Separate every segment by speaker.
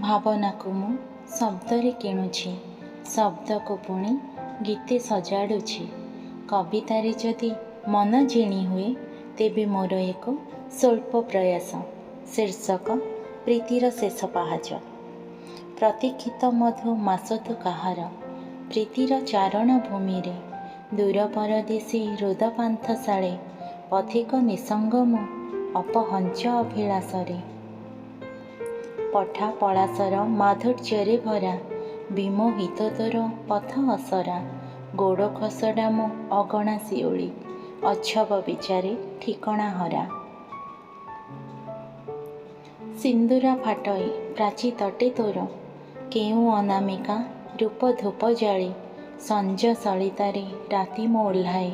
Speaker 1: ଭାବନାକୁ ମୁଁ ଶବ୍ଦରେ କିଣୁଛି, ଶବ୍ଦକୁ ପୁଣି ଗୀତେ ସଜାଡ଼ୁଛି। କବିତାରେ ଯଦି ମନ ଜିଣି ହୁଏ ତେବେ ମୋର ଏକ ସ୍ୱଳ୍ପ ପ୍ରୟାସ। ଶୀର୍ଷକ ପ୍ରୀତିର ଶେଷ ପାହାଚ। ପ୍ରତୀକ୍ଷିତ ମଧୁ ମାସତୁ କାହାର, ପ୍ରୀତିର ଚାରଣ ଭୂମିରେ। ଦୂର ପରଦେଶୀ ହୃଦ ପାନ୍ଥଶାଳେ, ପଥିକ ନିସଙ୍ଗ ମୁଁ ଅପହଞ୍ଚ ଅଭିଳାଷରେ। ପଠା ପଳାଶର ମାଧୁର୍ଯ୍ୟରେ ଭରା, ବିମୋହିତ ତୋର ପଥ ଅସରା। ଗୋଡ଼ ଖସଡ଼ା ମୋ ଅଗଣା ଶିଉଳି, ଅଛବ ବିଚାରେ ଠିକଣା ହରା। ସିନ୍ଦୁରା ଫାଟଇ ପ୍ରାଚୀ ତଟେ ତୋର, କେଉଁ ଅନାମିକା ରୂପ ଧୂପ ଜାଳି। ସଞ୍ଜ ସଳିତାରେ ରାତି ମୋ ଓହ୍ଲାଏ,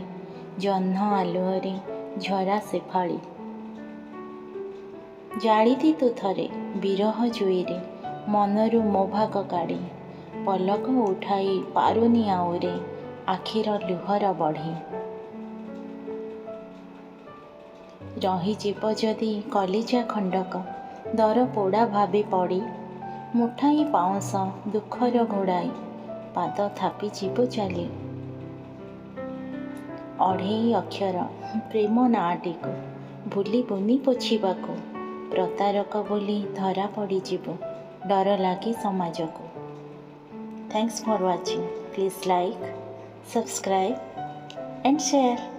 Speaker 1: ଜହ୍ନ ଆଲୁଅରେ ଝରା ସେଫାଳି। ଜାଳିଦି ତୁ ଥରେ ବିରହ ଜୁଇରେ, ମନରୁ ମୋ ଭାଗ କାଢ଼ି। ପଲକ ଉଠାଇ ପାରୁନି ଆଉରେ, ଆଖିର ଲୁହର ବଢ଼ି। ରହିଯିବ ଯଦି କଲିଜା ଖଣ୍ଡକ, ଦର ପୋଡ଼ା ଭାବେ ପଡ଼ି। ମୁଠାଏ ପାଉଁଶ ଦୁଃଖର ଘୋଡ଼ାଇ, ପାଦ ଥାପି ଯିବୁ ଚାଲି। ଅଢ଼େଇ ଅକ୍ଷର ପ୍ରେମ ନାଁଟିକୁ ଭୁଲିବୁନି ପୋଛିବାକୁ। ପ୍ରତାରକ ବୋଲି ଧରା ପଡ଼ିଯିବୁ, ଡର ଲାଗେ ସମାଜକୁ। Thanks for watching. Please like, subscribe and share.